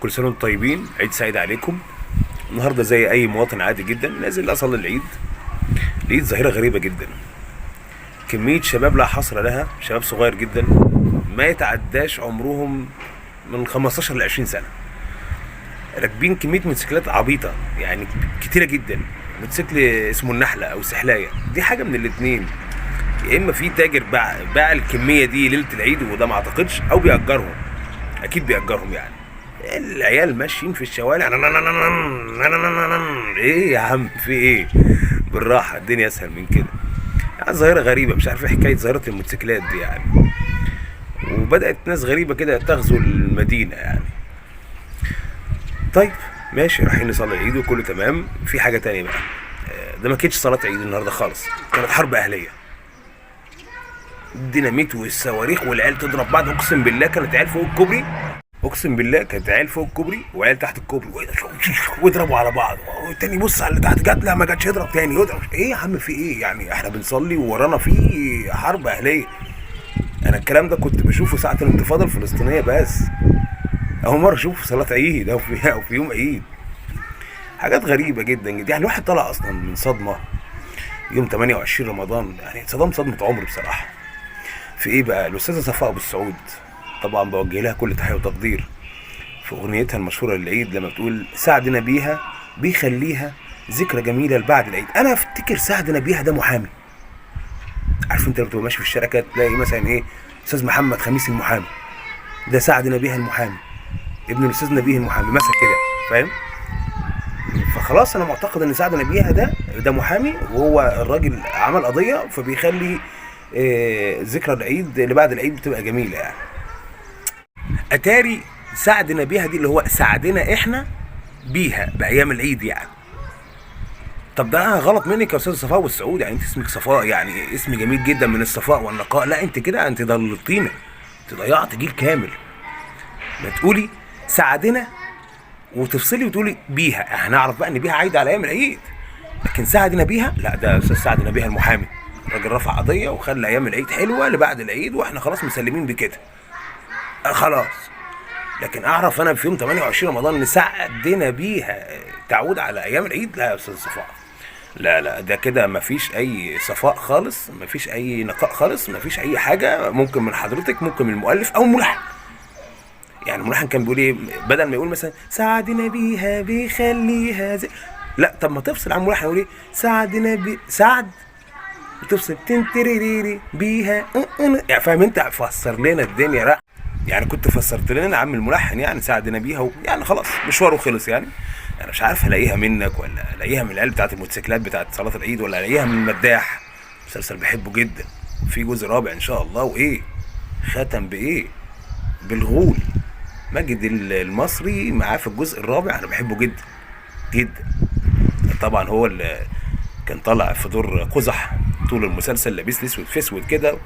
كل سنه وانتم طيبين، عيد سعيد عليكم. النهارده زي اي مواطن عادي جدا نازل اصلي العيد. لقيت ظاهره غريبه جدا، كميه شباب لا حصر لها، شباب صغير جدا ما يتعداش عمرهم من 15 ل 20 سنه، راكبين كميه موتوسيكلات عبيطه يعني كتيره جدا. موتوسيكل اسمه النحله او السحلايه، دي حاجه من الاتنين، يا اما في تاجر باع الكميه دي ليله العيد وده ما اعتقدش، او بيأجرهم، اكيد بيأجرهم. يعني العيال ماشيين في الشوارع ايه يا عم في ايه؟ بالراحه، الدنيا اسهل من كده. يعني ظاهره غريبه، مش عارف ايه حكايه ظاهره الموتوسيكلات دي يعني. وبدات ناس غريبه كده تغزو المدينه يعني. طيب ماشي، رايحين نصلي العيد وكله تمام. في حاجه تانية بقى، ده ما كانتش صلاه عيد النهارده خالص، كانت حرب اهليه. الديناميت والصواريخ والعيال تضرب بعض. اقسم بالله كانت عيال فوق الكوبري، اقسم بالله كانت عيال فوق الكوبري وعيال تحت الكوبري ويضربوا على بعض، والتاني يبص على اللي تحت، جت لا ما جاتش يضرب تاني، يضرب. ايه يا عم في ايه يعني؟ احنا بنصلي وورانا في حرب اهليه. انا الكلام ده كنت بشوفه ساعه الانتفاضه الفلسطينيه بس، اول مره اشوفه في صلاه عيد او في يوم عيد. حاجات غريبه جدا جدا يعني. الواحد طلع اصلا من صدمه يوم 28 رمضان، يعني صدمه عمر بصراحه. في ايه بقى؟ الاستاذه صفاء ابو السعود، طبعا بوجه لها كل تحيه وتقدير، في اغنيتها المشهوره للعيد لما بتقول سعدنا بيها بيخليها ذكرى جميله لبعد العيد. انا افتكر سعدنا بيها ده محامي. عارف انت لما تبقى ماشي في الشارع كده تلاقي مثلا ايه، استاذ محمد خميس المحامي، ده سعدنا بيها المحامي، ابن الاستاذ نبيه المحامي مثلا كده، فاهم؟ فخلاص انا معتقد ان سعد نبيها ده محامي، وهو الراجل عمل قضيه فبيخلي ذكرى العيد اللي بعد العيد بتبقى جميله يعني. اتاري سعد نبيها دي اللي هو سعدنا احنا بيها بايام العيد يعني. طب ده غلط منك يا استاذ صفاء والسعود، يعني انت اسمك صفاء، يعني اسم جميل جدا من الصفاء والنقاء. لا انت كده انت ضللتينا، انت ضيعت جيل كامل. ما تقولي سعدنا وتفصلي وتقولي بيها، هنعرف بقى ان بيها عايده على ايام العيد. لكن سعد نبيها لا، ده استاذ سعد نبيها المحامي، الراجل رفع قضيه وخلى ايام العيد حلوه لبعد العيد، واحنا خلاص مسلمين بكده خلاص. لكن اعرف انا في يوم 28 رمضان ان سعدنا بيها تعود على ايام العيد؟ لا يا استاذ صفاء، لا ده كده مفيش اي صفاء خالص، مفيش اي نقاء خالص، مفيش اي حاجه. ممكن من حضرتك، ممكن من المؤلف او ملحن. يعني الملحن كان بيقول ايه؟ بدل ما يقول مثلا سعدنا بيها بيخليها لا، طب ما تفصل عن الملحن يقول ايه؟ سعدنا سعد وتفصل تنتريري بيها يعني، فاهم انت؟ فسر لنا الدنيا بقى يعني. كنت فسرت لنا عم الملحن يعني سعدنا بيها يعني خلاص مشواره خلص يعني. انا مش عارف الاقيها منك ولا الاقيها من العيال بتاعت الموتوسيكلات بتاعت صلاه العيد، ولا الاقيها من المداح. مسلسل بحبه جدا، في جزء رابع ان شاء الله. وايه ختم بايه؟ بالغول. ماجد المصري معاه في الجزء الرابع، انا بحبه جدا جدا. طبعا هو اللي كان طالع في دور قزح طول المسلسل، لابس لي اسود في اسود كده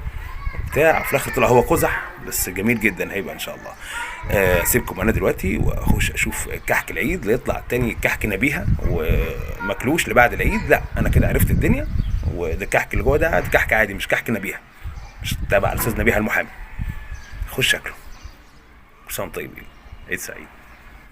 بتاع، في الاخر طلع هو قزح، بس جميل جدا هيبقى ان شاء الله. سيبكم انا دلوقتي واخش اشوف كحك العيد، لا يطلع تاني كحك نبيها وماكلوش لبعد العيد. لا انا كده عرفت الدنيا، وده الكحك اللي جوه ده كحك عادي، مش كحك نبيها، مش تابع الاستاذ نبيها المحامي. خش شكله. كل سنه وانتم طيبين، عيد سعيد.